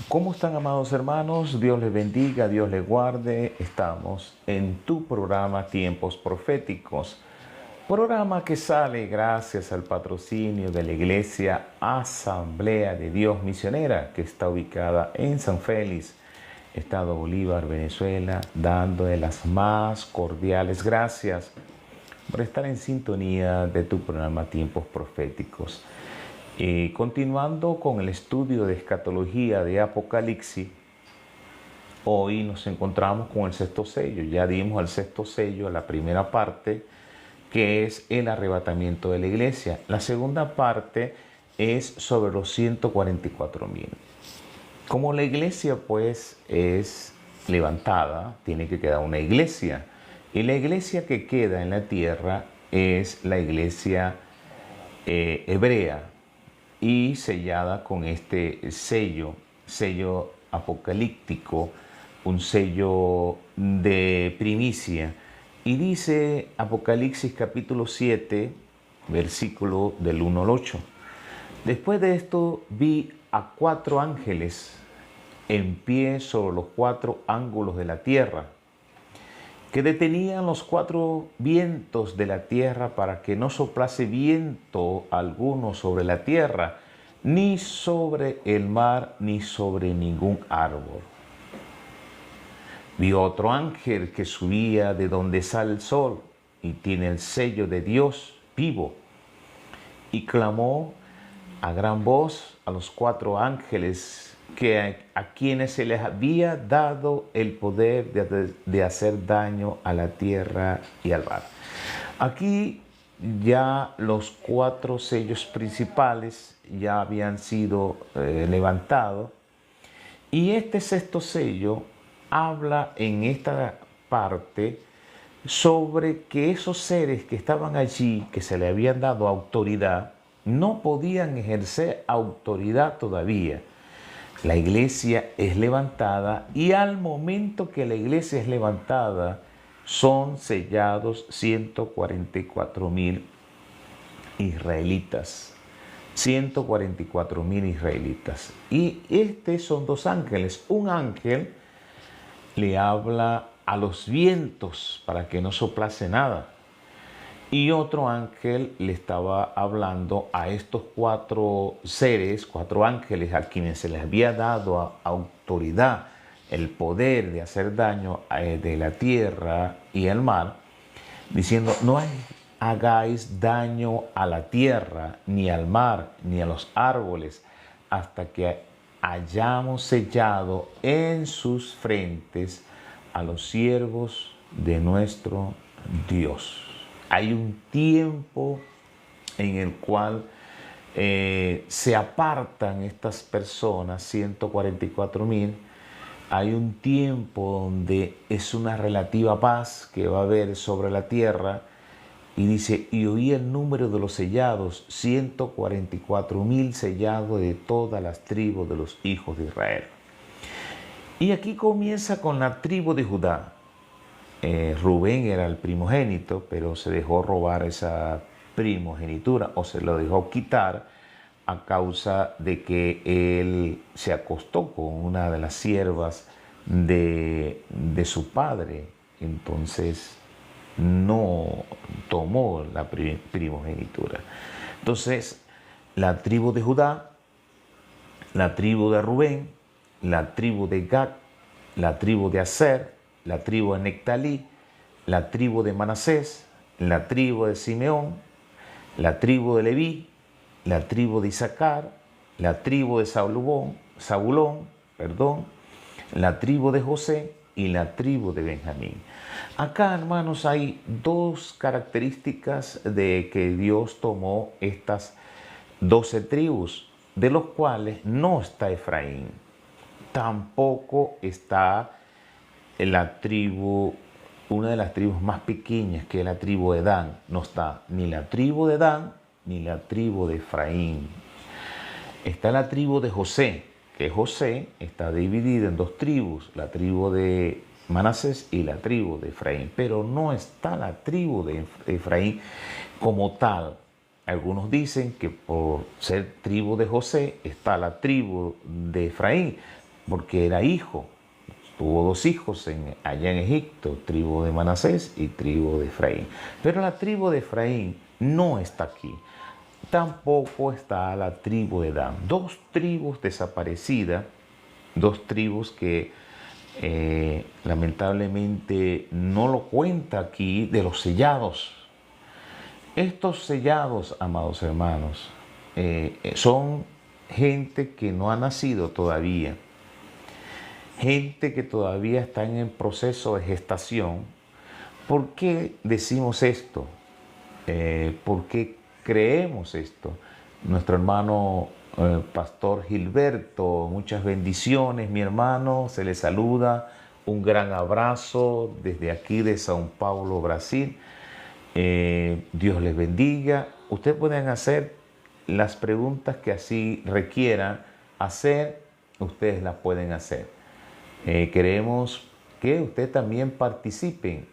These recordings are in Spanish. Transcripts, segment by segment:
¿Cómo están, amados hermanos? Dios les bendiga, Dios les guarde. Estamos en tu programa Tiempos Proféticos, programa que sale gracias al patrocinio de la Iglesia Asamblea de Dios Misionera, que está ubicada en San Félix, Estado Bolívar, Venezuela, dándole las más cordiales gracias por estar en sintonía de tu programa Tiempos Proféticos. Continuando con el estudio de escatología de Apocalipsis, hoy nos encontramos con el sexto sello. Ya dimos el sexto sello, la primera parte, que es el arrebatamiento de la iglesia. La segunda parte es sobre los 144,000. Como la iglesia pues es levantada, tiene que quedar una iglesia. Y la iglesia que queda en la tierra es la iglesia hebrea, y sellada con este sello apocalíptico, un sello de primicia. Y dice Apocalipsis capítulo 7, versículo del 1 al 8. Después de esto vi a 4 ángeles en pie sobre los 4 ángulos de la tierra, que detenían los 4 vientos de la tierra para que no soplase viento alguno sobre la tierra, ni sobre el mar, ni sobre ningún árbol. Vi otro ángel que subía de donde sale el sol y tiene el sello de Dios vivo, y clamó a gran voz a los 4 ángeles a quienes se les había dado el poder de hacer daño a la tierra y al mar. Aquí ya los 4 sellos principales ya habían sido levantados, y este sexto sello habla en esta parte sobre que esos seres que estaban allí, que se le habían dado autoridad, no podían ejercer autoridad todavía. La iglesia es levantada, y al momento que la iglesia es levantada son sellados 144,000 israelitas. 144,000 israelitas. Y son 2 ángeles. Un ángel le habla a los vientos para que no soplase nada. Y otro ángel le estaba hablando a estos 4 seres, 4 ángeles, a quienes se les había dado autoridad, el poder de hacer daño de la tierra y el mar, diciendo: no hagáis daño a la tierra, ni al mar, ni a los árboles, hasta que hayamos sellado en sus frentes a los siervos de nuestro Dios. Hay un tiempo en el cual se apartan estas personas, 144,000. Hay un tiempo donde es una relativa paz que va a haber sobre la tierra. Y dice: y oí el número de los sellados, 144,000 sellados de todas las tribus de los hijos de Israel. Y aquí comienza con la tribu de Judá. Rubén era el primogénito, pero se dejó robar esa primogenitura, o se lo dejó quitar a causa de que él se acostó con una de las siervas de su padre. Entonces no tomó la primogenitura. Entonces, la tribu de Judá, la tribu de Rubén, la tribu de Gad, la tribu de Aser, la tribu de Nectalí, la tribu de Manasés, la tribu de Simeón, la tribu de Leví, la tribu de Isaacar, la tribu de Zabulón, la tribu de José y la tribu de Benjamín. Acá, hermanos, hay 2 características de que Dios tomó estas 12 tribus, de los cuales no está Efraín. Tampoco está la tribu, una de las tribus más pequeñas, que es la tribu de Dan. No está ni la tribu de Dan ni la tribu de Efraín. Está la tribu de José, que José está dividida en 2 tribus, la tribu de Manasés y la tribu de Efraín, pero no está la tribu de Efraín como tal. Algunos dicen que por ser tribu de José está la tribu de Efraín, porque era hijo. Tuvo dos hijos allá en Egipto, tribu de Manasés y tribu de Efraín. Pero la tribu de Efraín no está aquí. Tampoco está la tribu de Dan. Dos tribus desaparecidas, dos tribus que lamentablemente no lo cuenta aquí, de los sellados. Estos sellados, amados hermanos, son gente que no ha nacido todavía, gente que todavía está en el proceso de gestación. ¿Por qué decimos esto? ¿Por qué creemos esto? Nuestro hermano Pastor Gilberto, muchas bendiciones, mi hermano, se le saluda, un gran abrazo desde aquí de São Paulo, Brasil. Dios les bendiga. Ustedes pueden hacer las preguntas que así requieran hacer, ustedes las pueden hacer. Queremos que ustedes también participen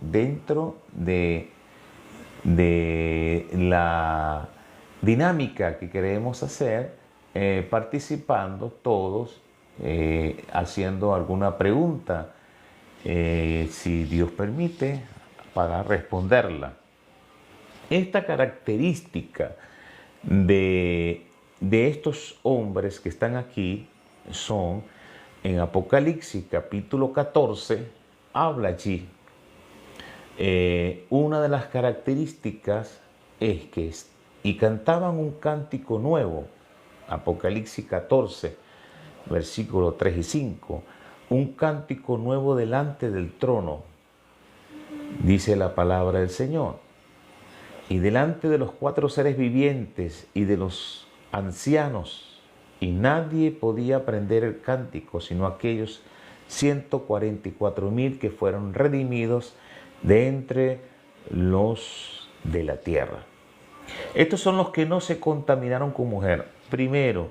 dentro de la dinámica que queremos hacer, participando todos, haciendo alguna pregunta, si Dios permite, para responderla. Esta característica de estos hombres que están aquí son, en Apocalipsis capítulo 14, habla allí. Una de las características es que y cantaban un cántico nuevo, Apocalipsis 14, versículos 3 y 5, un cántico nuevo delante del trono, dice la palabra del Señor, y delante de los cuatro seres vivientes y de los ancianos, y nadie podía aprender el cántico, sino aquellos 144,000 que fueron redimidos de entre los de la tierra. Estos son los que no se contaminaron con mujer. Primero,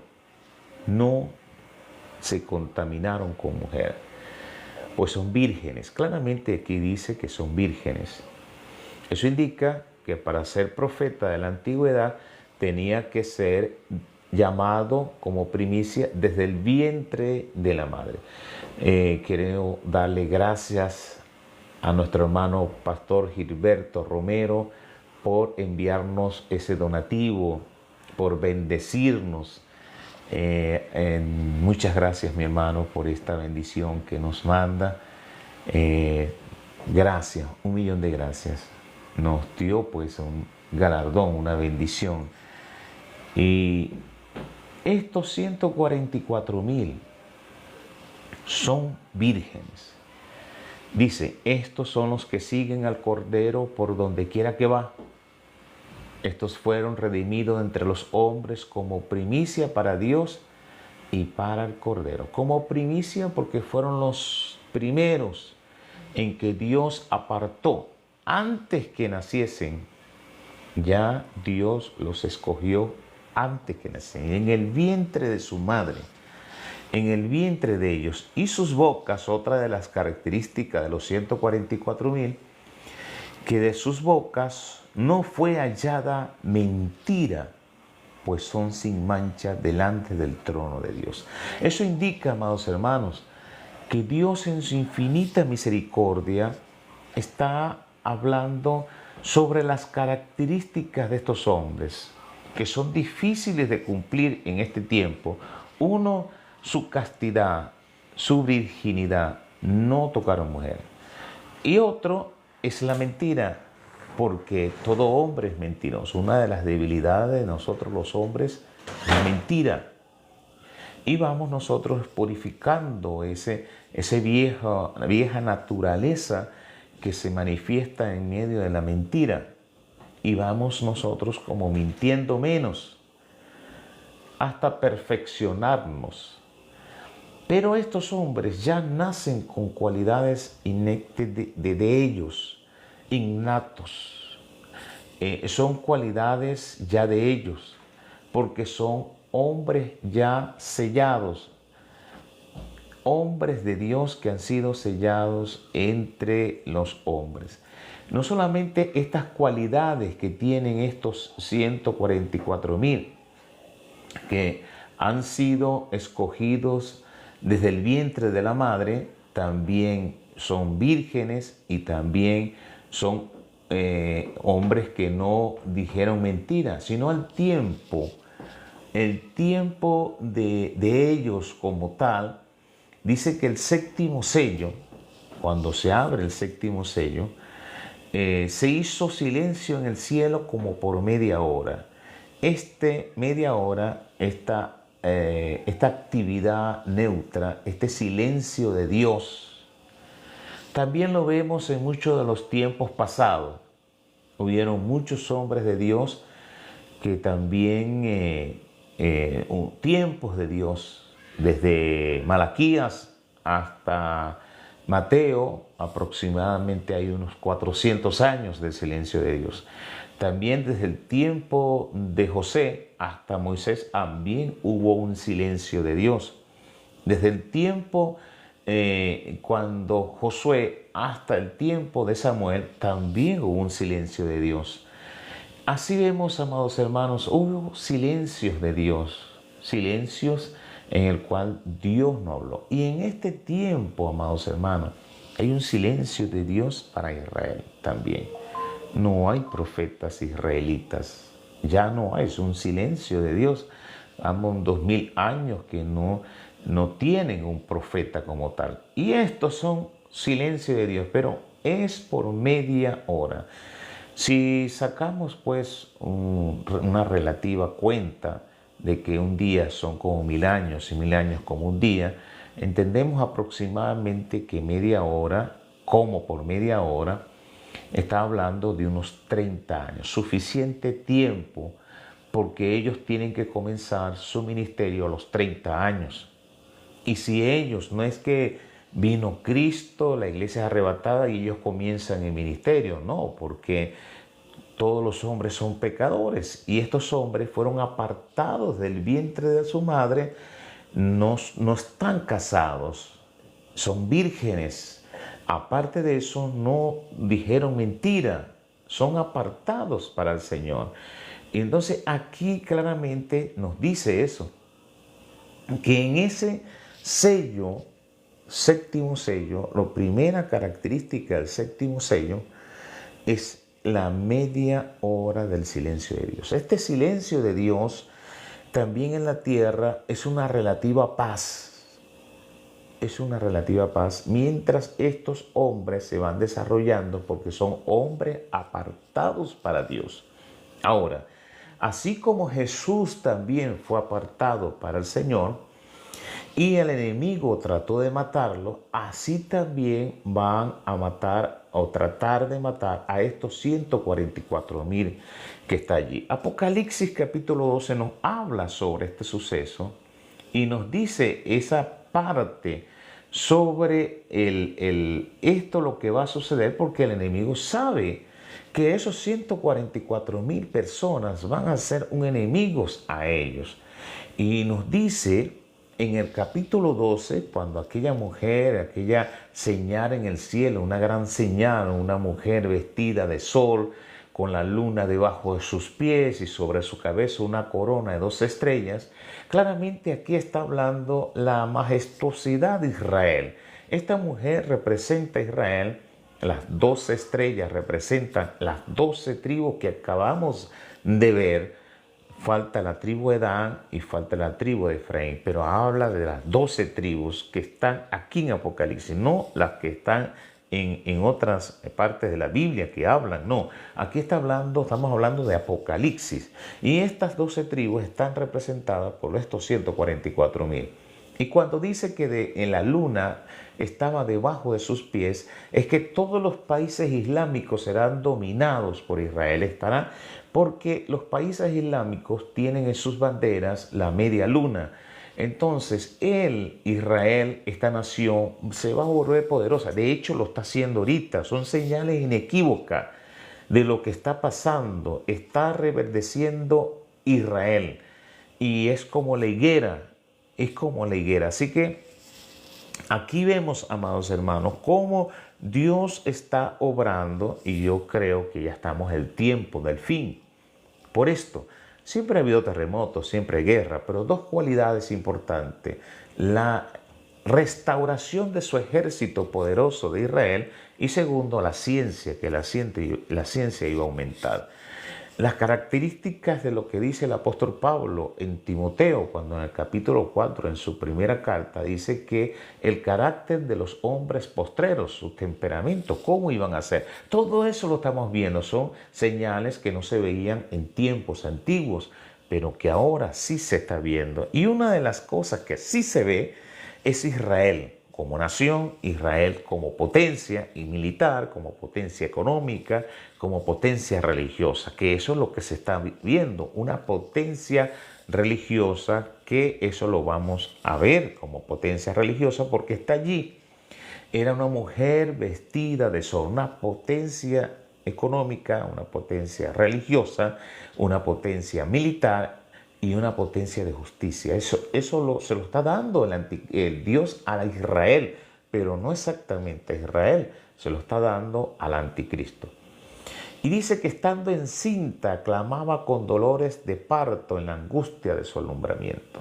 no se contaminaron con mujer, pues son vírgenes. Claramente aquí dice que son vírgenes. Eso indica que para ser profeta de la antigüedad tenía que ser llamado como primicia desde el vientre de la madre. Quiero darle gracias a nuestro hermano Pastor Gilberto Romero por enviarnos ese donativo, por bendecirnos. Muchas gracias, mi hermano, por esta bendición que nos manda. Gracias, 1.000.000 de gracias. Nos dio pues un galardón, una bendición. Y estos 144,000 son vírgenes. Dice, estos son los que siguen al Cordero por donde quiera que va. Estos fueron redimidos entre los hombres como primicia para Dios y para el Cordero. Como primicia porque fueron los primeros en que Dios apartó antes que naciesen. Ya Dios los escogió antes que naciesen, en el vientre de su madre, en el vientre de ellos. Y sus bocas, otra de las características de los 144,000, que de sus bocas no fue hallada mentira, pues son sin mancha delante del trono de Dios. Eso indica, amados hermanos, que Dios en su infinita misericordia está hablando sobre las características de estos hombres, que son difíciles de cumplir en este tiempo. Uno, su castidad, su virginidad, no tocaron mujer. Y otro es la mentira, porque todo hombre es mentiroso. Una de las debilidades de nosotros los hombres es la mentira. Y vamos nosotros purificando esa vieja naturaleza que se manifiesta en medio de la mentira. Y vamos nosotros como mintiendo menos, hasta perfeccionarnos. Pero estos hombres ya nacen con cualidades de ellos, innatos. Son cualidades ya de ellos, porque son hombres ya sellados, hombres de Dios que han sido sellados entre los hombres. No solamente estas cualidades que tienen estos 144,000, que han sido escogidos desde el vientre de la madre, también son vírgenes y también son hombres que no dijeron mentira, sino el tiempo de ellos como tal. Dice que el séptimo sello, cuando se abre el séptimo sello, se hizo silencio en el cielo como por media hora. Media hora, esta actividad neutra, este silencio de Dios, también lo vemos en muchos de los tiempos pasados. Hubieron muchos hombres de Dios que también, tiempos de Dios, desde Malaquías hasta Mateo, aproximadamente hay unos 400 años de silencio de Dios. También desde el tiempo de José hasta Moisés también hubo un silencio de Dios. Desde el tiempo cuando Josué hasta el tiempo de Samuel también hubo un silencio de Dios. Así vemos, amados hermanos, hubo silencios de Dios, silencios en el cual Dios no habló. Y en este tiempo, amados hermanos, hay un silencio de Dios para Israel también. No hay profetas israelitas, ya no hay, es un silencio de Dios. Han 2000 años que no tienen un profeta como tal. Y estos son silencio de Dios, pero es por media hora. Si sacamos pues una relativa cuenta de que un día son como 1000 años y 1000 años como un día, entendemos aproximadamente que media hora, como por media hora, está hablando de unos 30 años, suficiente tiempo porque ellos tienen que comenzar su ministerio a los 30 años. Y si ellos, no es que vino Cristo, la iglesia es arrebatada y ellos comienzan el ministerio, no, porque todos los hombres son pecadores y estos hombres fueron apartados del vientre de su madre, no están casados, son vírgenes. Aparte de eso, no dijeron mentira, son apartados para el Señor. Y entonces aquí claramente nos dice eso, que en ese sello, séptimo sello, la primera característica del séptimo sello es la media hora del silencio de Dios. Este silencio de Dios también en la tierra es una relativa paz. Es una relativa paz mientras estos hombres se van desarrollando porque son hombres apartados para Dios. Ahora, así como Jesús también fue apartado para el Señor y el enemigo trató de matarlo, así también van a matar o tratar de matar a estos 144,000 que está allí. Apocalipsis capítulo 12 nos habla sobre este suceso y nos dice esa parte sobre esto lo que va a suceder, porque el enemigo sabe que esos 144,000 personas van a ser un enemigos a ellos. Y nos dice en el capítulo 12, cuando aquella mujer, aquella señal en el cielo, una gran señal, una mujer vestida de sol, con la luna debajo de sus pies y sobre su cabeza una corona de 12 estrellas, claramente aquí está hablando la majestuosidad de Israel. Esta mujer representa a Israel, las 12 estrellas representan las 12 tribus que acabamos de ver. Falta la tribu de Dan y falta la tribu de Efraín, pero habla de las 12 tribus que están aquí en Apocalipsis, no las que están en otras partes de la Biblia que hablan, no. Aquí estamos hablando de Apocalipsis. Y estas 12 tribus están representadas por estos 144,000. Y cuando dice que en la luna estaba debajo de sus pies, es que todos los países islámicos serán dominados por Israel. Estarán porque los países islámicos tienen en sus banderas la media luna. Entonces, Israel, esta nación, se va a volver poderosa. De hecho, lo está haciendo ahorita. Son señales inequívocas de lo que está pasando. Está reverdeciendo Israel. Y es como la higuera. Es como la higuera. Así que aquí vemos, amados hermanos, cómo Dios está obrando. Y yo creo que ya estamos en el tiempo del fin. Por esto, Siempre ha habido terremotos, siempre hay guerra, pero dos cualidades importantes. La restauración de su ejército poderoso de Israel y segundo, la ciencia, que la ciencia iba a aumentar. Las características de lo que dice el apóstol Pablo en Timoteo, cuando en el capítulo 4, en su primera carta, dice que el carácter de los hombres postreros, su temperamento, cómo iban a ser. Todo eso lo estamos viendo, son señales que no se veían en tiempos antiguos, pero que ahora sí se está viendo. Y una de las cosas que sí se ve es Israel como nación, Israel como potencia y militar, como potencia económica, como potencia religiosa, que eso es lo que se está viendo, una potencia religiosa, que eso lo vamos a ver como potencia religiosa porque está allí. Era una mujer vestida de sol, una potencia económica, una potencia religiosa, una potencia militar y una potencia de justicia. Eso se lo está dando el Dios a Israel, pero no exactamente a Israel, se lo está dando al anticristo. Y dice que estando encinta clamaba con dolores de parto en la angustia de su alumbramiento.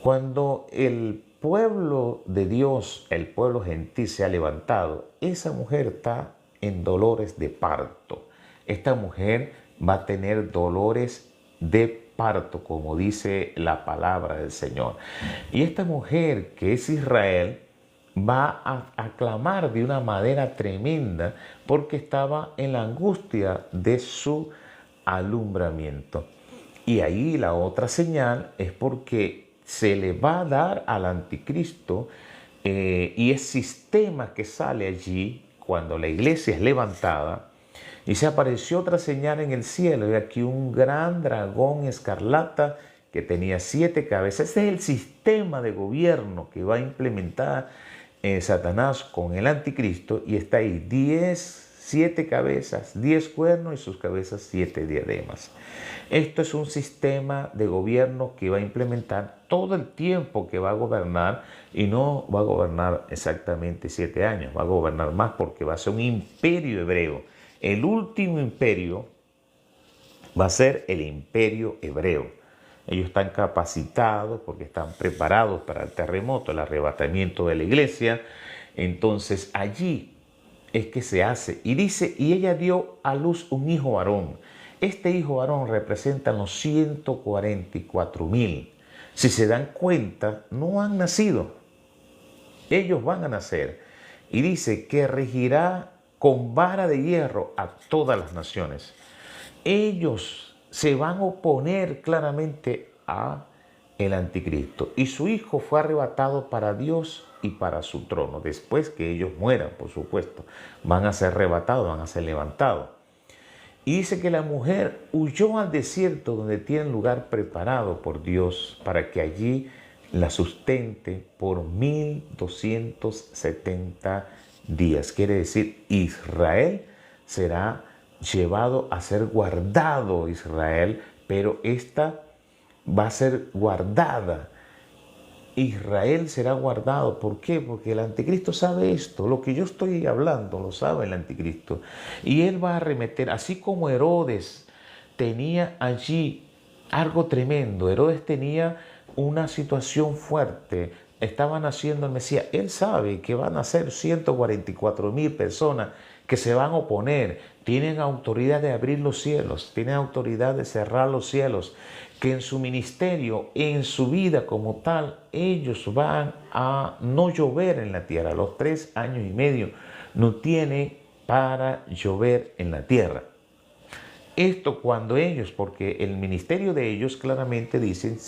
Cuando el pueblo de Dios, el pueblo gentil se ha levantado, esa mujer está en dolores de parto. Esta mujer va a tener dolores de parto, como dice la palabra del Señor. Y esta mujer, que es Israel, va a clamar de una manera tremenda porque estaba en la angustia de su alumbramiento. Y ahí la otra señal es porque se le va a dar al anticristo y el sistema que sale allí cuando la iglesia es levantada. Y se apareció otra señal en el cielo, y aquí un gran dragón escarlata que tenía 7 cabezas. Ese es el sistema de gobierno que va a implementar Satanás con el anticristo, y está ahí 7 cabezas, 10 cuernos y sus cabezas 7 diademas. Esto es un sistema de gobierno que va a implementar todo el tiempo que va a gobernar, y no va a gobernar exactamente 7 años, va a gobernar más porque va a ser un imperio hebreo. El último imperio va a ser el imperio hebreo. Ellos están capacitados porque están preparados para el terremoto, el arrebatamiento de la iglesia. Entonces allí es que se hace. Y dice, y ella dio a luz un hijo varón. Este hijo varón representa los 144,000. Si se dan cuenta, no han nacido. Ellos van a nacer. Y dice que regirá con vara de hierro a todas las naciones. Ellos se van a oponer claramente a el anticristo. Y su hijo fue arrebatado para Dios y para su trono. Después que ellos mueran, por supuesto, van a ser arrebatados, van a ser levantados. Y dice que la mujer huyó al desierto donde tiene lugar preparado por Dios para que allí la sustente por 1270 días. Quiere decir, Israel será llevado a ser guardado, Israel, pero esta va a ser guardada. Israel será guardado. ¿Por qué? Porque el anticristo sabe esto. Lo que yo estoy hablando lo sabe el anticristo. Y él va a arremeter, así como Herodes tenía allí algo tremendo. Herodes tenía una situación fuerte. Estaba naciendo el Mesías. Él sabe que van a ser 144,000 personas que se van a oponer. Tienen autoridad de abrir los cielos, tienen autoridad de cerrar los cielos, que en su ministerio, en su vida como tal, ellos van a no llover en la tierra. Los 3 años y medio no tiene para llover en la tierra. Esto cuando ellos, porque el ministerio de ellos claramente dicen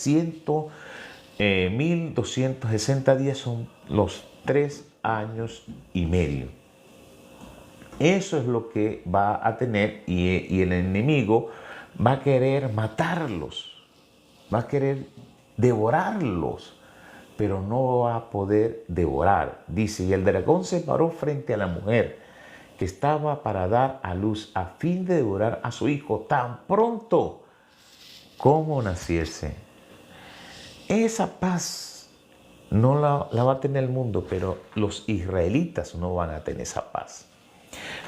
1260 días son los 3 años y medio. Eso es lo que va a tener, y el enemigo va a querer matarlos, va a querer devorarlos, pero no va a poder devorar. Dice, y el dragón se paró frente a la mujer que estaba para dar a luz a fin de devorar a su hijo tan pronto como naciese. Esa paz no la va a tener el mundo, pero los israelitas no van a tener esa paz.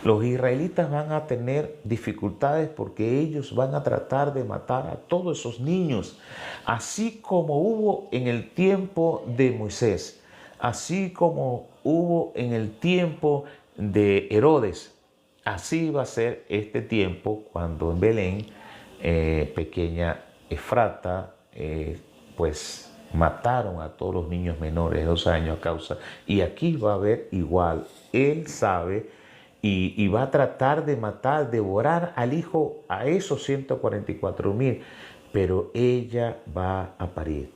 Los israelitas van a tener dificultades porque ellos van a tratar de matar a todos esos niños, así como hubo en el tiempo de Moisés, así como hubo en el tiempo de Herodes. Así va a ser este tiempo cuando en Belén, pequeña Efrata, pues mataron a todos los niños menores de 2 años a causa. Y aquí va a haber igual. Él sabe y va a tratar de matar, devorar al hijo a esos 144,000. Pero ella va a parir.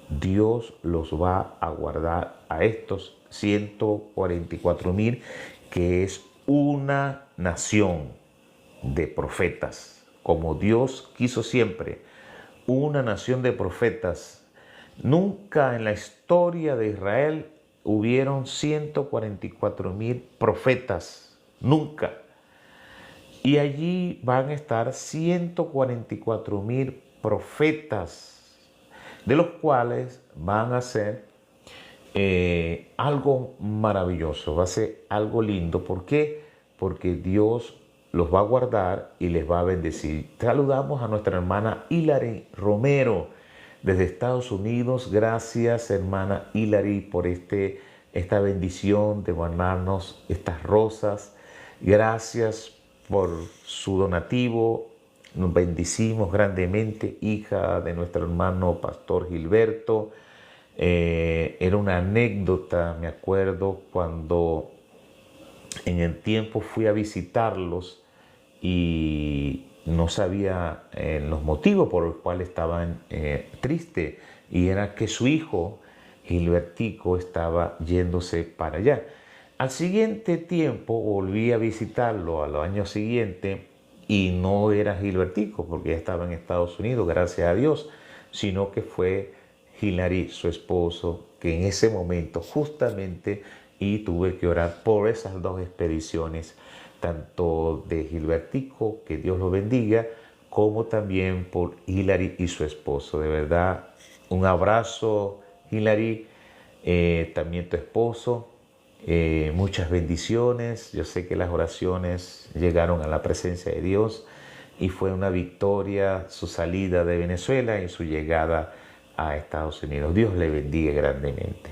Dios los va a guardar a estos 144,000, que es una nación de profetas, como Dios quiso siempre, una nación de profetas. Nunca en la historia de Israel hubieron 144,000 profetas, nunca. Y allí van a estar 144,000 profetas, de los cuales van a ser algo maravilloso, va a ser algo lindo. ¿Por qué? Porque Dios los va a guardar y les va a bendecir. Saludamos a nuestra hermana Hilary Romero desde Estados Unidos. Gracias, hermana Hilary, por esta bendición de guardarnos estas rosas. Gracias por su donativo. Nos bendecimos grandemente, hija de nuestro hermano Pastor Gilberto. Era una anécdota, me acuerdo, cuando en el tiempo fui a visitarlos y no sabía los motivos por los cuales estaban tristes, y era que su hijo Gilbertico estaba yéndose para allá. Al siguiente tiempo volví a visitarlo al año siguiente y no era Gilbertico porque ya estaba en Estados Unidos, gracias a Dios, sino que fue Hilary, su esposo, que en ese momento justamente, y tuve que orar por esas dos expediciones, tanto de Gilbertico, que Dios lo bendiga, como también por Hilary y su esposo. De verdad, un abrazo, Hilary, también tu esposo, muchas bendiciones. Yo sé que las oraciones llegaron a la presencia de Dios y fue una victoria su salida de Venezuela y su llegada a Estados Unidos. Dios le bendiga grandemente.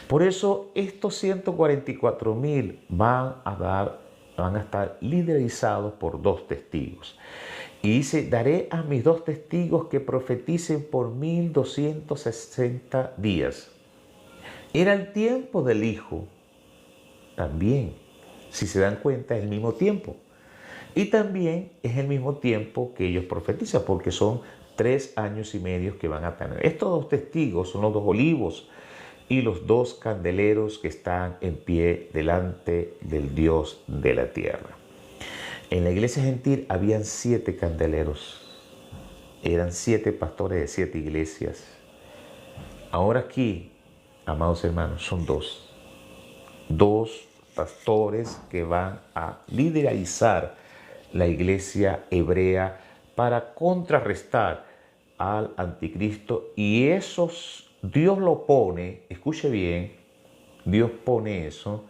Por eso estos 144,000 van a estar liderizados por 2 testigos. Y dice, daré a mis 2 testigos que profeticen por 1260 días. Era el tiempo del Hijo. También, si se dan cuenta, es el mismo tiempo. Y también es el mismo tiempo que ellos profetizan, porque son 3 años y medio que van a tener. Estos 2 testigos son los 2 olivos y los 2 candeleros que están en pie delante del Dios de la tierra. En la iglesia gentil habían 7 candeleros. Eran 7 pastores de 7 iglesias. Ahora aquí, amados hermanos, son 2. 2 pastores que van a liderizar la iglesia hebrea para contrarrestar al anticristo, y esos Dios lo pone, escuche bien, Dios pone eso,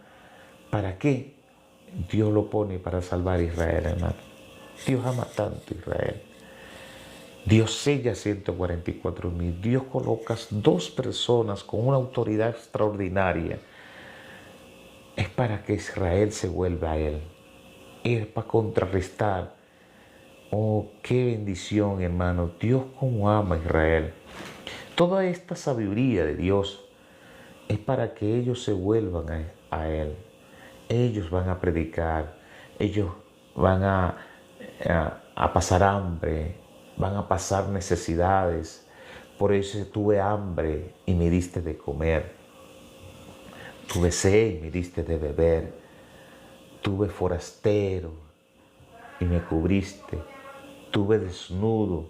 ¿para qué? Dios lo pone para salvar a Israel, hermano. Dios ama tanto a Israel. Dios sella 144,000. Dios coloca 2 personas con una autoridad extraordinaria. Es para que Israel se vuelva a Él. Es para contrarrestar. Oh, qué bendición, hermano. Dios cómo ama a Israel. Toda esta sabiduría de Dios es para que ellos se vuelvan a Él. Ellos van a predicar. Ellos van a pasar hambre. Van a pasar necesidades. Por eso tuve hambre y me diste de comer. Tuve sed y me diste de beber. Tuve forastero y me cubriste. Tuve desnudo,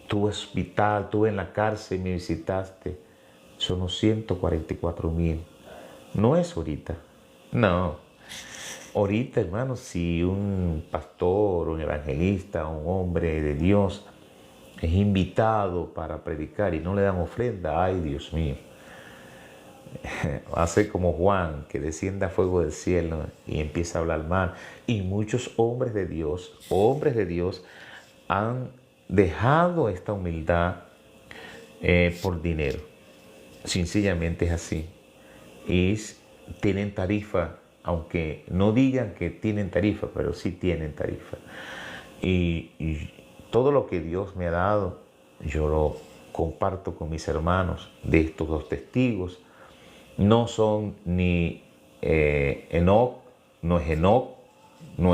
tuve hospital, tuve en la cárcel y me visitaste. Son los 144,000. No es ahorita. No. Ahorita, hermanos, si un pastor, un evangelista, un hombre de Dios es invitado para predicar y no le dan ofrenda, ay, Dios mío. Hace como Juan, que descienda fuego del cielo y empieza a hablar mal. Y muchos hombres de Dios han dejado esta humildad por dinero. Sencillamente es así. Y tienen tarifa, aunque no digan que tienen tarifa, pero sí tienen tarifa. Y todo lo que Dios me ha dado, yo lo comparto con mis hermanos de estos dos testigos. No son ni Enoc, no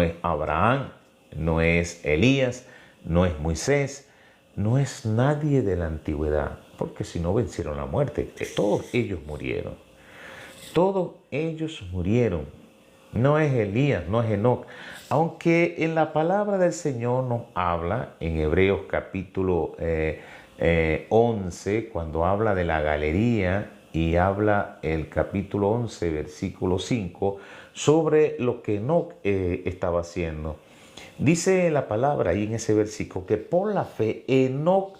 es Abraham, no es Elías, no es Moisés, no es nadie de la antigüedad, porque si no vencieron la muerte, todos ellos murieron. Todos ellos murieron. No es Elías, no es Enoc. Aunque en la palabra del Señor nos habla, en Hebreos capítulo 11, cuando habla de la galería, y habla el capítulo 11, versículo 5, sobre lo que Enoc estaba haciendo. Dice la palabra ahí en ese versículo que por la fe Enoc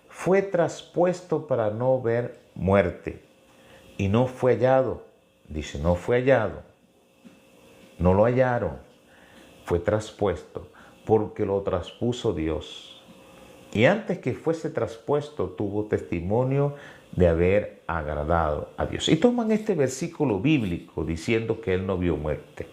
fue traspuesto para no ver muerte y no fue hallado. Dice, no fue hallado, no lo hallaron, fue traspuesto porque lo traspuso Dios. Y antes que fuese traspuesto tuvo testimonio de haber agradado a Dios. Y toman este versículo bíblico diciendo que él no vio muerte.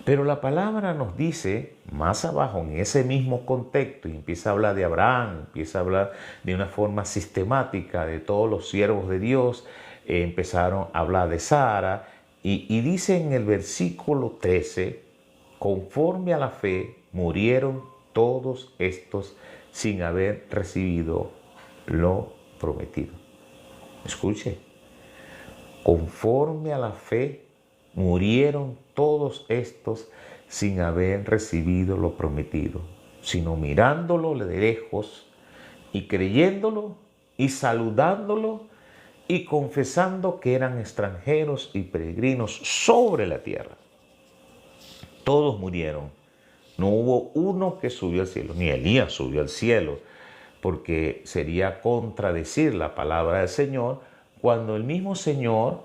Pero la palabra nos dice, más abajo en ese mismo contexto, y empieza a hablar de Abraham, empieza a hablar de una forma sistemática de todos los siervos de Dios, empezaron a hablar de Sara, y dice en el versículo 13, conforme a la fe murieron todos estos sin haber recibido lo prometido. Escuche, conforme a la fe murieron todos estos sin haber recibido lo prometido, sino mirándolo de lejos y creyéndolo y saludándolo y confesando que eran extranjeros y peregrinos sobre la tierra. Todos murieron. No hubo uno que subió al cielo, ni Elías subió al cielo, porque sería contradecir la palabra del Señor cuando el mismo Señor,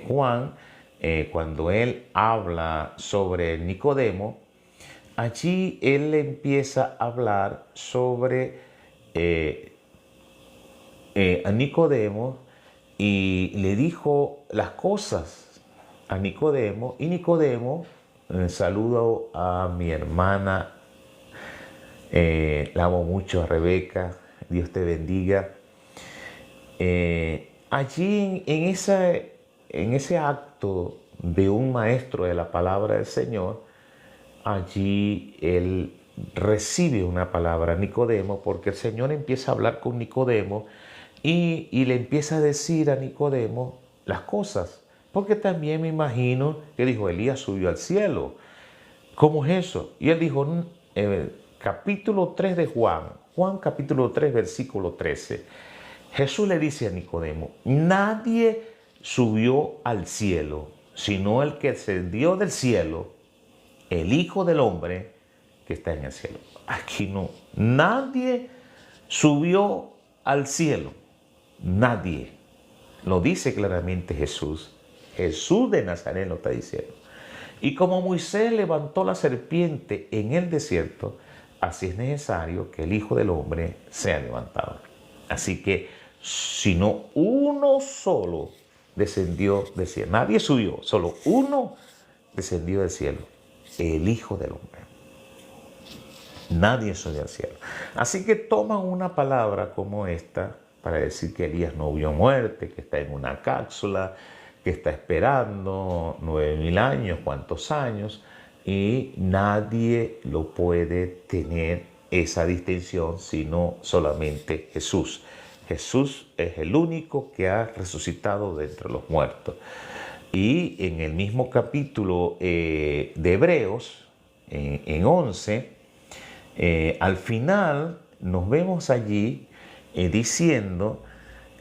Juan, cuando él habla sobre Nicodemo, allí él empieza a hablar sobre a Nicodemo y le dijo las cosas a Nicodemo, y Nicodemo, saludo a mi hermana, la amo mucho, a Rebeca, Dios te bendiga. Allí en ese acto de un maestro de la palabra del Señor, allí él recibe una palabra a Nicodemo, porque el Señor empieza a hablar con Nicodemo y le empieza a decir a Nicodemo las cosas. Porque también me imagino que dijo, Elías subió al cielo. ¿Cómo es eso? Y él dijo, capítulo 3 de Juan capítulo 3, versículo 13. Jesús le dice a Nicodemo, nadie subió al cielo, sino el que descendió del cielo, el Hijo del Hombre que está en el cielo. Aquí no, nadie subió al cielo, nadie. Lo dice claramente Jesús. Jesús de Nazaret lo está diciendo. Y como Moisés levantó la serpiente en el desierto, así es necesario que el Hijo del Hombre sea levantado. Así que, si no uno solo descendió del cielo, nadie subió, solo uno descendió del cielo, el Hijo del Hombre. Nadie subió al cielo. Así que toman una palabra como esta para decir que Elías no vio muerte, que está en una cápsula, que está esperando 9.000 años, cuántos años, y nadie lo puede tener esa distinción sino solamente Jesús. Jesús es el único que ha resucitado de entre los muertos. Y en el mismo capítulo de Hebreos, en 11, al final nos vemos allí diciendo,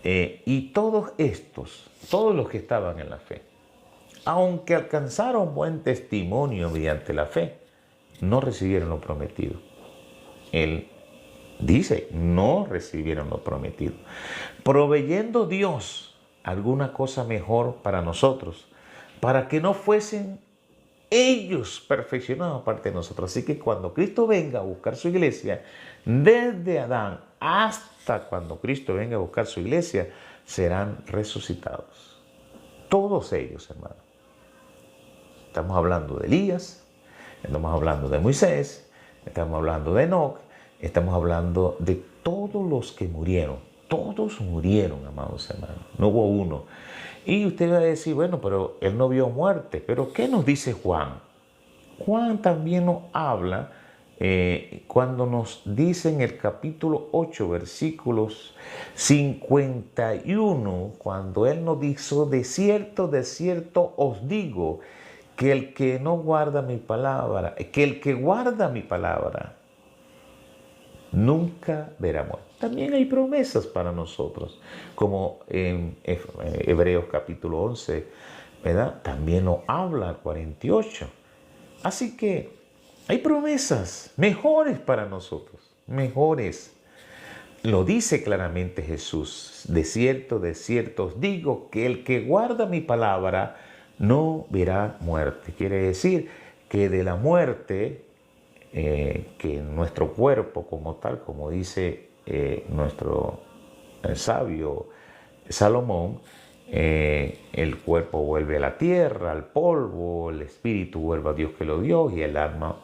y todos estos, todos los que estaban en la fe, aunque alcanzaron buen testimonio mediante la fe, no recibieron lo prometido. Él dice, no recibieron lo prometido. Proveyendo Dios alguna cosa mejor para nosotros, para que no fuesen ellos perfeccionados aparte de nosotros. Así que cuando Cristo venga a buscar su iglesia, desde Adán hasta cuando Cristo venga a buscar su iglesia, serán resucitados. Todos ellos, hermano. Estamos hablando de Elías, estamos hablando de Moisés, estamos hablando de Enoc, estamos hablando de todos los que murieron. Todos murieron, amados hermanos. No hubo uno. Y usted va a decir, bueno, pero él no vio muerte. Pero ¿qué nos dice Juan? Juan también nos habla cuando nos dice en el capítulo 8, versículos 51, cuando él nos dijo, de cierto os digo, que el que no guarda mi palabra, que el que guarda mi palabra, nunca verá muerte. También hay promesas para nosotros, como en Hebreos capítulo 11, ¿verdad? También nos habla 48. Así que hay promesas mejores para nosotros, mejores. Lo dice claramente Jesús, de cierto os digo, que el que guarda mi palabra no verá muerte. Quiere decir que de la muerte, que nuestro cuerpo como tal, como dice nuestro sabio Salomón, el cuerpo vuelve a la tierra, al polvo, el espíritu vuelve a Dios que lo dio y el alma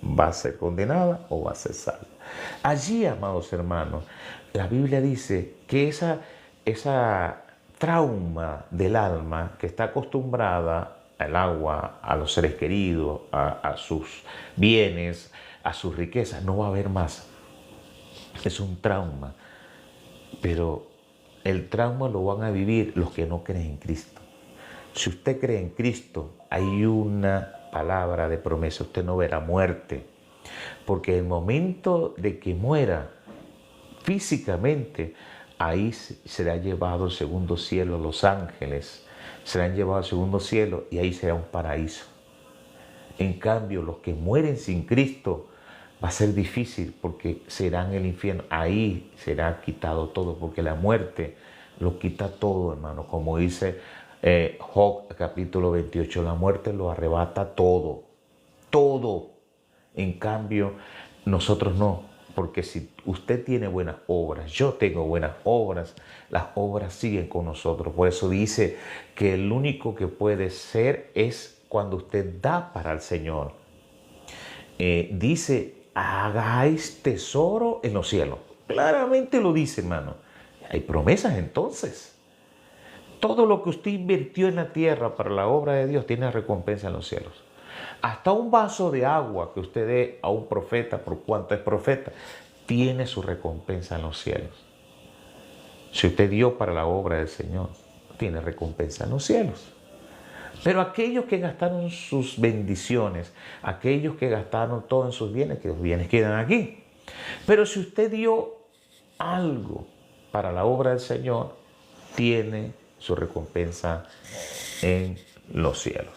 va a ser condenada o va a ser salva. Allí, amados hermanos, la Biblia dice que esa trauma del alma que está acostumbrada al agua, a los seres queridos, a sus bienes, a sus riquezas, no va a haber más. Es un trauma, pero el trauma lo van a vivir los que no creen en Cristo. Si usted cree en Cristo, hay una palabra de promesa, usted no verá muerte, porque el momento de que muera físicamente, ahí será llevado al segundo cielo, los ángeles serán llevados al segundo cielo y ahí será un paraíso. En cambio, los que mueren sin Cristo, va a ser difícil porque serán en el infierno. Ahí será quitado todo, porque la muerte lo quita todo, hermano. Como dice Job capítulo 28, la muerte lo arrebata todo, todo. En cambio, nosotros no, porque si usted tiene buenas obras, yo tengo buenas obras, las obras siguen con nosotros. Por eso dice que el único que puede ser es cuando usted da para el Señor. Dice, hagáis tesoro en los cielos. Claramente lo dice, hermano. Hay promesas entonces. Todo lo que usted invirtió en la tierra para la obra de Dios tiene recompensa en los cielos. Hasta un vaso de agua que usted dé a un profeta, por cuanto es profeta, tiene su recompensa en los cielos. Si usted dio para la obra del Señor, tiene recompensa en los cielos. Pero aquellos que gastaron sus bendiciones, aquellos que gastaron todo en sus bienes, que los bienes quedan aquí. Pero si usted dio algo para la obra del Señor, tiene su recompensa en los cielos.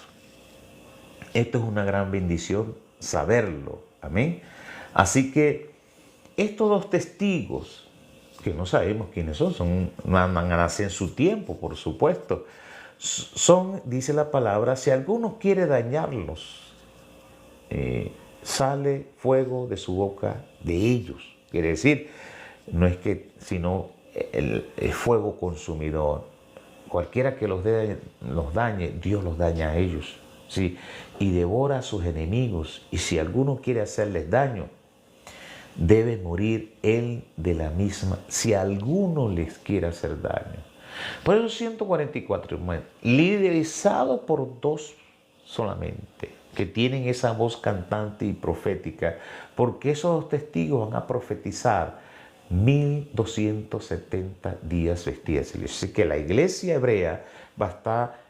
Esto es una gran bendición saberlo. Amén. Así que estos dos testigos, que no sabemos quiénes son van a nacer en su tiempo, por supuesto, son, dice la palabra, si alguno quiere dañarlos, sale fuego de su boca de ellos. Quiere decir, no es que, sino el fuego consumidor. Cualquiera que los dañe, Dios los daña a ellos. ¿Sí? Y devora a sus enemigos. Y si alguno quiere hacerles daño, debe morir él de la misma, si alguno les quiere hacer daño. Por eso 144, liderizado por dos solamente, que tienen esa voz cantante y profética, porque esos dos testigos van a profetizar 1270 días vestidas. Así que la iglesia hebrea va a estar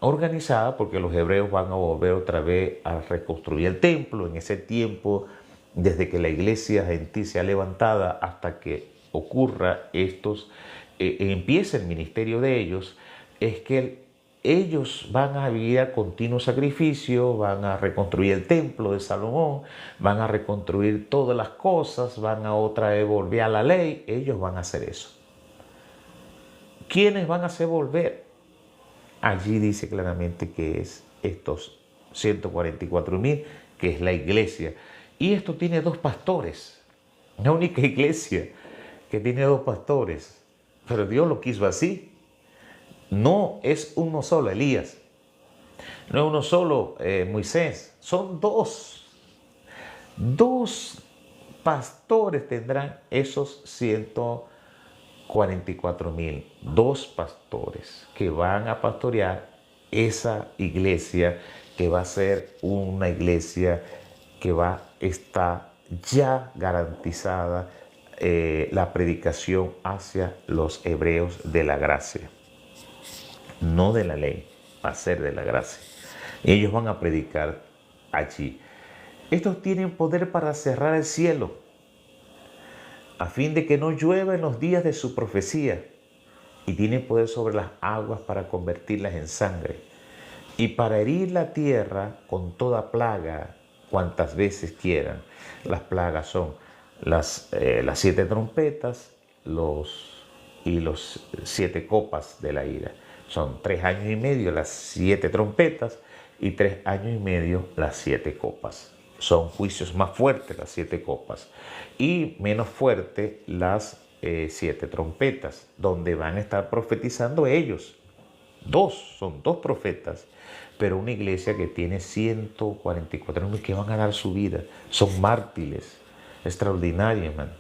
organizada, porque los hebreos van a volver otra vez a reconstruir el templo. En ese tiempo, desde que la iglesia gentil sea levantada hasta que ocurra empiece el ministerio de ellos, es que ellos van a vivir a continuo sacrificio, van a reconstruir el templo de Salomón, van a reconstruir todas las cosas, van a otra vez volver a la ley. Ellos van a hacer eso. ¿Quiénes van a hacer volver? Allí dice claramente que es estos 144,000, que es la iglesia. Y esto tiene dos pastores, la única iglesia que tiene dos pastores, pero Dios lo quiso así. No es uno solo Elías, no es uno solo Moisés, son dos. Dos pastores tendrán esos 144,000. Dos pastores que van a pastorear esa iglesia, que va a ser una iglesia que va a estar ya garantizada la predicación hacia los hebreos de la gracia. No de la ley, va a ser de la gracia. Ellos van a predicar allí. Estos tienen poder para cerrar el cielo, a fin de que no llueva en los días de su profecía, y tienen poder sobre las aguas para convertirlas en sangre, y para herir la tierra con toda plaga cuantas veces quieran. Las plagas son las 7 trompetas y los 7 copas de la ira. Son 3 años y medio las 7 trompetas y 3 años y medio las 7 copas. Son juicios más fuertes las 7 copas y menos fuertes las 7 trompetas, donde van a estar profetizando ellos. Son dos profetas, pero una iglesia que tiene 144,000 que van a dar su vida. Son mártires extraordinarios, hermano.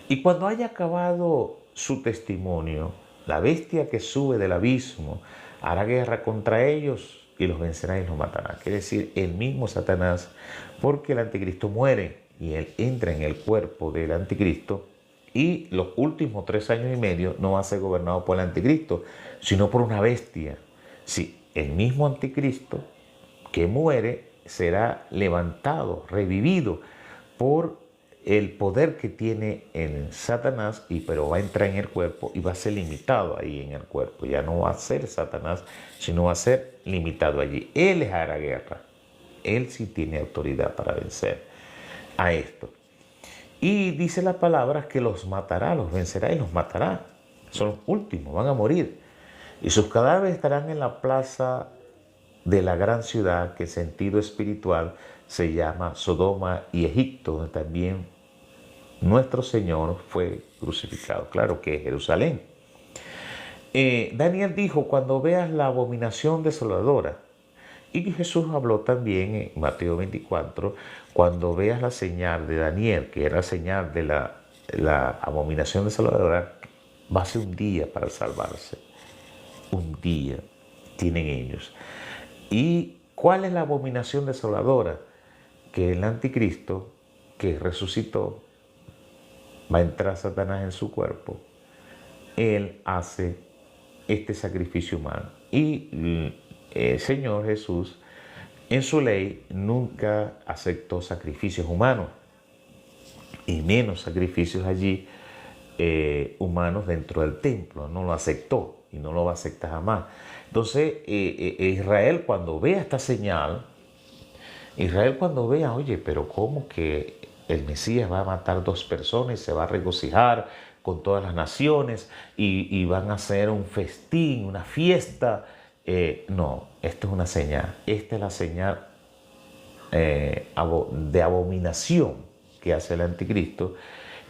Y cuando haya acabado su testimonio, la bestia que sube del abismo hará guerra contra ellos y los vencerá y los matará. Quiere decir, el mismo Satanás, porque el anticristo muere y él entra en el cuerpo del anticristo, y los últimos 3 años y medio no va a ser gobernado por el anticristo, sino por una bestia. Sí, el mismo anticristo que muere será levantado, revivido por el poder que tiene en Satanás, pero va a entrar en el cuerpo y va a ser limitado ahí en el cuerpo. Ya no va a ser Satanás, sino va a ser limitado allí. Él les hará guerra. Él sí tiene autoridad para vencer a esto. Y dice la palabra que los matará, los vencerá y los matará. Son los últimos, van a morir. Y sus cadáveres estarán en la plaza de la gran ciudad, que en sentido espiritual se llama Sodoma y Egipto, donde también nuestro Señor fue crucificado. Claro que es Jerusalén. Daniel dijo, cuando veas la abominación desoladora. Y Jesús habló también en Mateo 24, cuando veas la señal de Daniel, que era la señal de la abominación desoladora, va a ser un día para salvarse. Un día tienen ellos. ¿Y cuál es la abominación desoladora? Que el anticristo, que resucitó, va a entrar Satanás en su cuerpo. Él hace este sacrificio humano. Y el Señor Jesús, en su ley, nunca aceptó sacrificios humanos, y menos sacrificios allí humanos dentro del templo. No lo aceptó y no lo va a aceptar jamás. Entonces, Israel, cuando vea esta señal, oye, pero ¿cómo que el Mesías va a matar 2 personas y se va a regocijar con todas las naciones y van a hacer un festín, una fiesta? No, esto es una señal. Esta es la señal de abominación que hace el anticristo,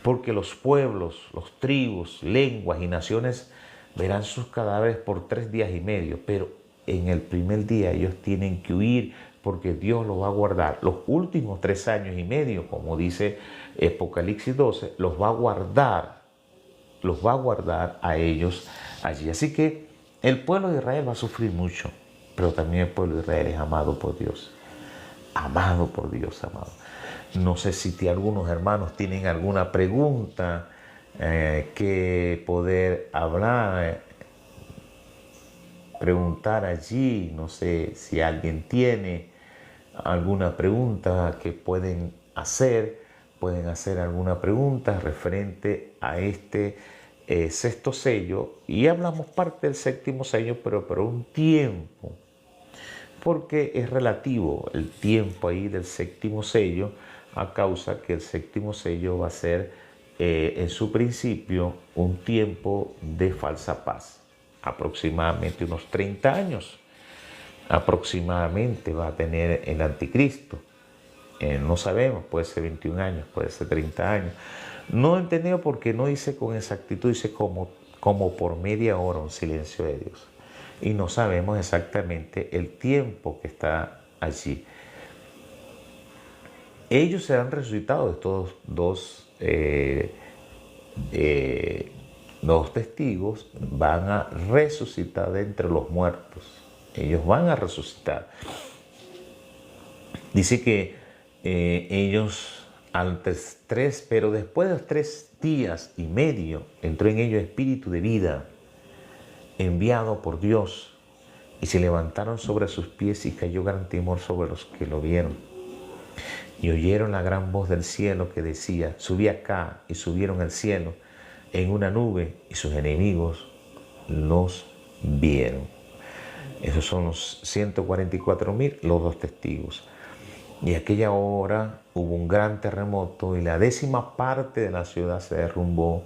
porque los pueblos, los tribus, lenguas y naciones verán sus cadáveres por 3 días y medio, pero en el primer día ellos tienen que huir, porque Dios los va a guardar. Los últimos 3 años y medio, como dice Apocalipsis 12, los va a guardar a ellos allí. Así que el pueblo de Israel va a sufrir mucho, pero también el pueblo de Israel es amado por Dios. Amado por Dios, amado. No sé si algunos hermanos tienen alguna pregunta que poder hablar, preguntar allí. No sé si alguien tiene alguna pregunta que pueden hacer alguna pregunta referente a este sexto sello, y hablamos parte del séptimo sello, pero por un tiempo, porque es relativo el tiempo ahí del séptimo sello, a causa que el séptimo sello va a ser en su principio un tiempo de falsa paz. aproximadamente unos 30 años. Aproximadamente va a tener el anticristo. No sabemos, puede ser 21 años, puede ser 30 años. No he entendido porque no dice con exactitud, dice como por media hora un silencio de Dios. Y no sabemos exactamente el tiempo que está allí. Ellos serán resucitados, estos dos testigos van a resucitar de entre los muertos. Ellos van a resucitar. Dice que ellos pero después de los 3 días y medio entró en ellos espíritu de vida enviado por Dios, y se levantaron sobre sus pies y cayó gran temor sobre los que lo vieron. Y oyeron la gran voz del cielo que decía: subí acá, y subieron al cielo en una nube, y sus enemigos los vieron. Esos son los 144.000, los 2 testigos. Y aquella hora hubo un gran terremoto y la 10ª parte de la ciudad se derrumbó.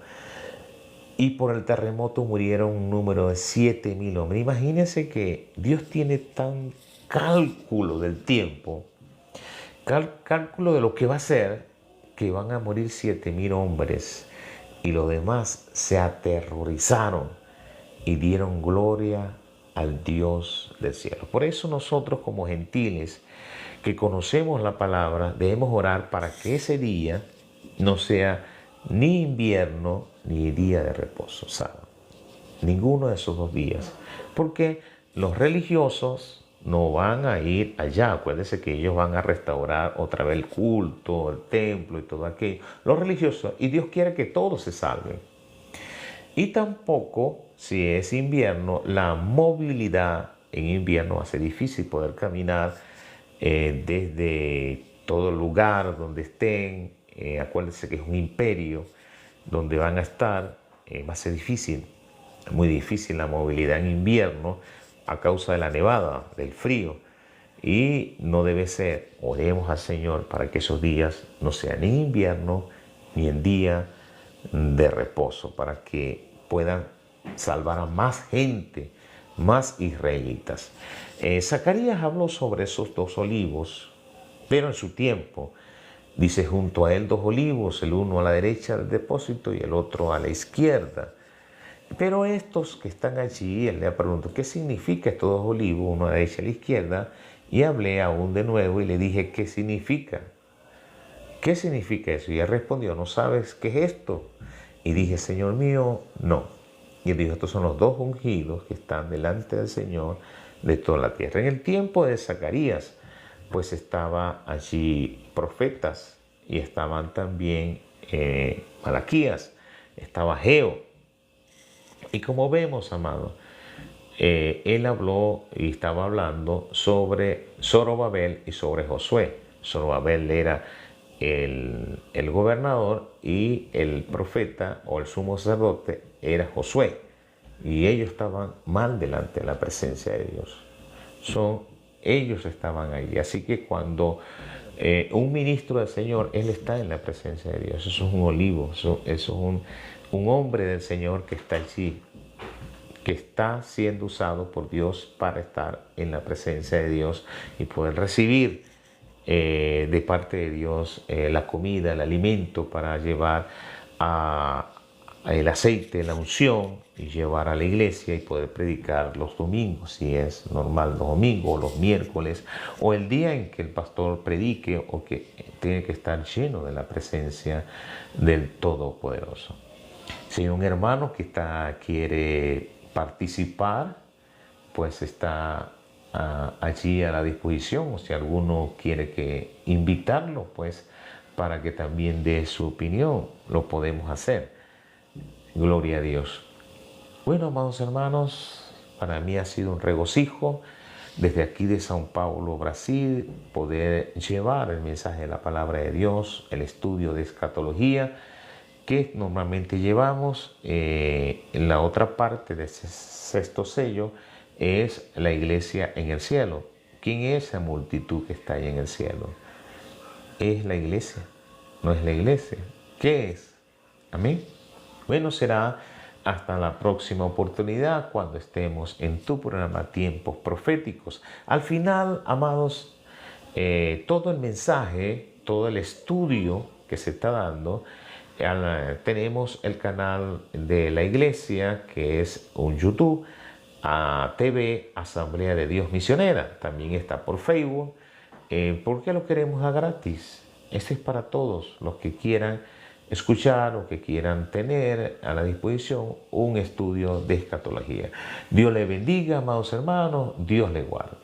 Y por el terremoto murieron un número de 7.000 hombres. Imagínense que Dios tiene tan cálculo del tiempo, cálculo de lo que va a ser, que van a morir 7.000 hombres. Y los demás se aterrorizaron y dieron gloria al Dios del cielo. Por eso nosotros como gentiles que conocemos la palabra debemos orar para que ese día no sea ni invierno ni día de reposo, sábado. Ninguno de esos 2 días. Porque los religiosos no van a ir allá. Acuérdense que ellos van a restaurar otra vez el culto, el templo y todo aquello. Los religiosos, y Dios quiere que todos se salven. Y tampoco, si es invierno, la movilidad en invierno va a ser difícil poder caminar desde todo lugar donde estén. Acuérdense que es un imperio donde van a estar. Va a ser difícil, muy difícil la movilidad en invierno a causa de la nevada, del frío. Y no debe ser. Oremos al Señor para que esos días no sean ni invierno ni en día de reposo, para que puedan salvar a más gente, más israelitas. Zacarías habló sobre esos 2 olivos, pero en su tiempo, dice, junto a él 2 olivos, el uno a la derecha del depósito y el otro a la izquierda. Pero estos que están allí, él le preguntó, ¿qué significa estos 2 olivos, uno a la derecha y a la izquierda? Y hablé aún de nuevo y le dije, ¿qué significa? ¿Qué significa eso? Y él respondió, ¿no sabes qué es esto? Y dije, Señor mío, no. Y él dijo, estos son los 2 ungidos que están delante del Señor de toda la tierra. En el tiempo de Zacarías, pues estaba allí profetas y estaban también Malaquías, estaba Ageo. Y como vemos, amado, él habló y estaba hablando sobre Zorobabel y sobre Josué. Zorobabel era el gobernador y el profeta o el sumo sacerdote era Josué. Y ellos estaban mal delante de la presencia de Dios. Ellos estaban allí. Así que cuando un ministro del Señor, él está en la presencia de Dios. Eso es un olivo, eso es un hombre del Señor que está allí, que está siendo usado por Dios para estar en la presencia de Dios y poder recibir de parte de Dios la comida, el alimento para llevar el aceite, la unción y llevar a la iglesia y poder predicar los domingos, si es normal los domingos, los miércoles o el día en que el pastor predique o que tiene que estar lleno de la presencia del Todopoderoso. Si hay un hermano que quiere participar, pues está allí a la disposición, o si alguno quiere invitarlo, pues para que también dé su opinión, lo podemos hacer. Gloria a Dios. Bueno, amados hermanos, para mí ha sido un regocijo desde aquí de São Paulo, Brasil, poder llevar el mensaje de la palabra de Dios, el estudio de escatología que normalmente llevamos. En la otra parte de ese 6º sello es la iglesia en el cielo. ¿Quién es esa multitud que está ahí en el cielo? Es la iglesia, no es la iglesia. ¿Qué es? Amén. Bueno, será Hasta la próxima oportunidad cuando estemos en tu programa Tiempos Proféticos. Al final, amados, todo el mensaje, todo el estudio que se está dando, tenemos el canal de la iglesia que es un YouTube, a TV Asamblea de Dios Misionera. También está por Facebook. ¿Por qué lo queremos a gratis? Este es para todos los que quieran escuchar o que quieran tener a la disposición un estudio de escatología. Dios le bendiga, amados hermanos. Dios le guarde.